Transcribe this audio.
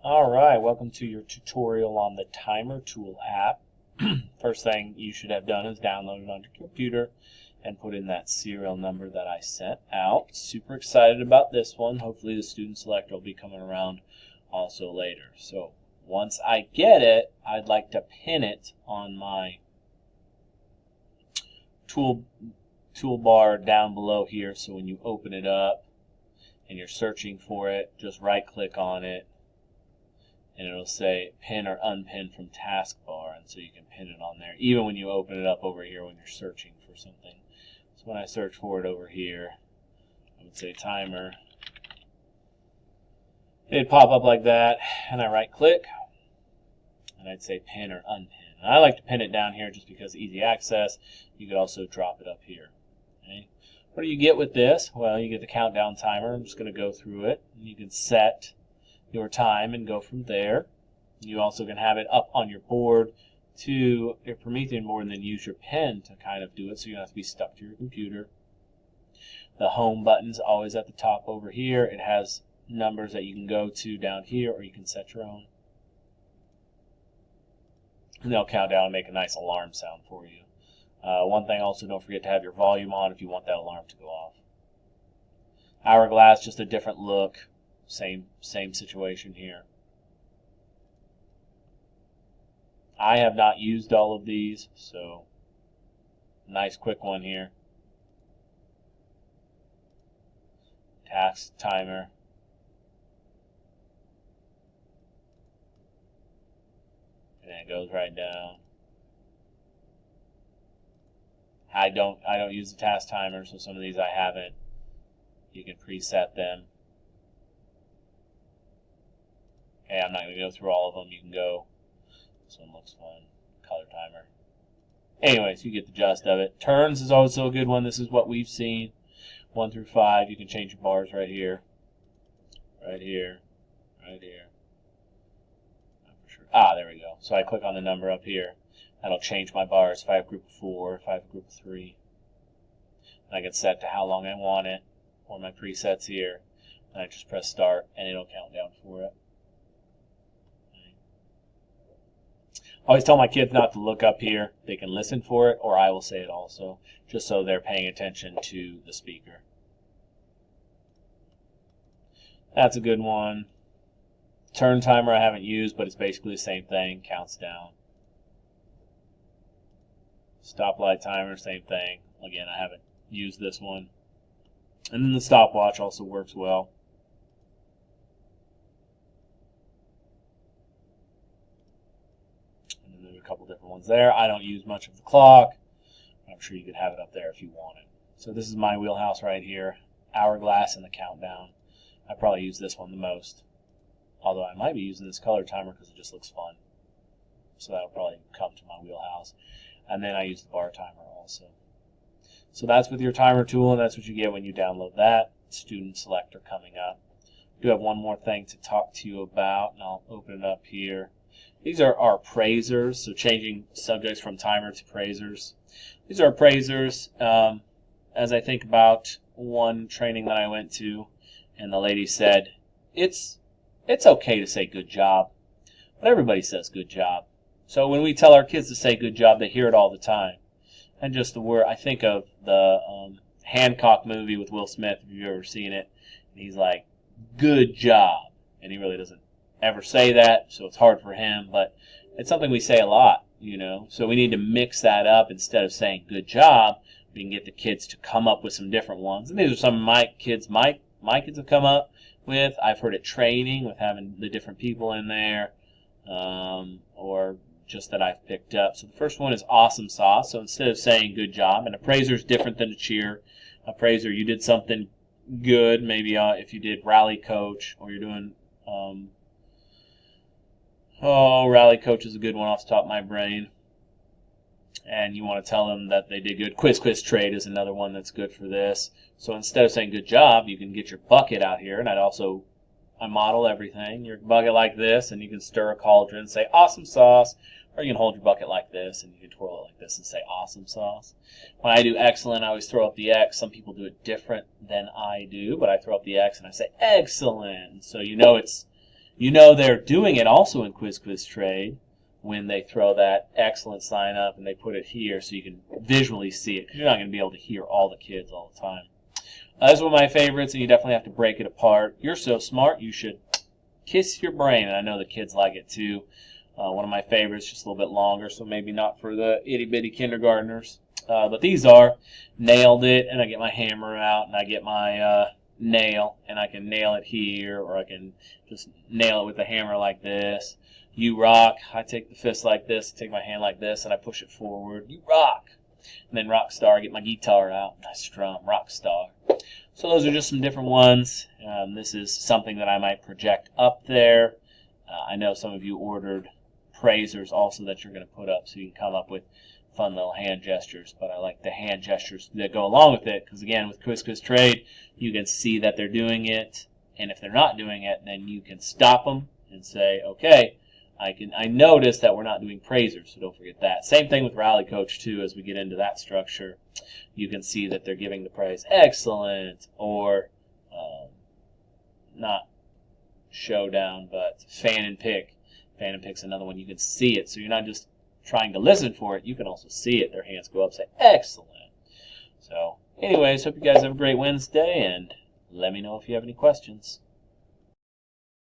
Alright, welcome to your tutorial on the Timer Tool app. First thing you should have done is download it on your computer and put in that serial number that I sent out. Super excited about this one. Hopefully the student selector will be coming around also later. So once I get it, I'd like to pin it on my toolbar down below here, so when you open it up and you're searching for it, just right click on it and it'll say pin or unpin from taskbar, and so you can pin it on there even when you open it up over here when you're searching for something. So when I search for it over here, I would say timer. It'd pop up like that, and I right click and I'd say pin or unpin. And I like to pin it down here just because easy access. You could also drop it up here. Okay. What do you get with this? Well, you get the countdown timer. I'm just going to go through it. You can set your time and go from there. You also can have it up on your board to your Promethean board and then use your pen to kind of do it, so you don't have to be stuck to your computer. The home button's always at the top over here. It has numbers that you can go to down here, or you can set your own. And they'll count down and make a nice alarm sound for you. One thing also, don't forget to have your volume on if you want that alarm to go off. Hourglass, just a different look. Same situation here. I have not used all of these, so nice quick one here. Task timer. And it goes right down. I don't use the task timer, so some of these I haven't. You can preset them. Okay, I'm not going to go through all of them. You can go. This one looks fun. Color timer. Anyways, you get the gist of it. Turns is also a good one. This is what we've seen. 1 through 5. You can change your bars right here. Right here. Right here. Not for sure. There we go. So I click on the number up here. That'll change my bars if I have a group of 4, if I have a group of 3. And I can set to how long I want it, or my presets here. And I just press start, and it'll count down for it. I always tell my kids not to look up here. They can listen for it, or I will say it also, just so they're paying attention to the speaker. That's a good one. Turn timer I haven't used, but it's basically the same thing. Counts down. Stoplight timer, same thing. Again, I haven't used this one. And then the stopwatch also works well. And then there's a couple different ones there. I don't use much of the clock. I'm sure you could have it up there if you wanted. So this is my wheelhouse right here. Hourglass and the countdown. I probably use this one the most. Although I might be using this color timer because it just looks fun. So that'll probably come to my wheelhouse. And then I use the bar timer also. So that's with your timer tool, and that's what you get when you download that. Student selector coming up. I do have one more thing to talk to you about, and I'll open it up here. These are our appraisers, so changing subjects from timer to appraisers. These are appraisers. As I think about one training that I went to, and the lady said, it's okay to say good job, but everybody says good job. So when we tell our kids to say good job, they hear it all the time. And just the word, I think of the Hancock movie with Will Smith, if you've ever seen it. And he's like, good job. And he really doesn't ever say that, so it's hard for him. But it's something we say a lot, you know. So we need to mix that up. Instead of saying good job, we can get the kids to come up with some different ones. And these are some of my kids have come up with. I've heard it training with having the different people in there. Or just that I've picked up. So the first one is awesome sauce. So instead of saying good job, an appraiser is different than a cheer. Appraiser, you did something good. Maybe if you did rally coach, or you're doing rally coach is a good one off the top of my brain. And you want to tell them that they did good. Quiz trade is another one that's good for this. So instead of saying good job, you can get your bucket out here, and I model everything. Your bucket like this, and you can stir a cauldron and say awesome sauce, or you can hold your bucket like this, and you can twirl it like this and say awesome sauce. When I do excellent, I always throw up the X. Some people do it different than I do, but I throw up the X and I say excellent. So you know it's You know they're doing it also in Quiz Quiz Trade when they throw that excellent sign up and they put it here so you can visually see it, because you're not going to be able to hear all the kids all the time. That's one of my favorites, and you definitely have to break it apart. You're so smart, you should kiss your brain, and I know the kids like it too. One of my favorites, just a little bit longer, so maybe not for the itty-bitty kindergartners. But these are nailed it, and I get my hammer out, and I get my nail, and I can nail it here, or I can just nail it with the hammer like this. You rock. I take the fist like this, take my hand like this, and I push it forward. You rock. And then rock star, I get my guitar out, and I strum rock star. So those are just some different ones. This is something that I might project up there. I know some of you ordered praisers also that you're going to put up so you can come up with fun little hand gestures, but I like the hand gestures that go along with it, because again, with Quiz Quiz Trade, you can see that they're doing it, and if they're not doing it, then you can stop them and say, okay, I notice that we're not doing praisers, so don't forget that. Same thing with Rally Coach too. As we get into that structure, you can see that they're giving the praise excellent, or not showdown, but fan and pick. Fan and pick's another one. You can see it, so you're not just trying to listen for it. You can also see it. Their hands go up, say excellent. So anyways, hope you guys have a great Wednesday, and let me know if you have any questions.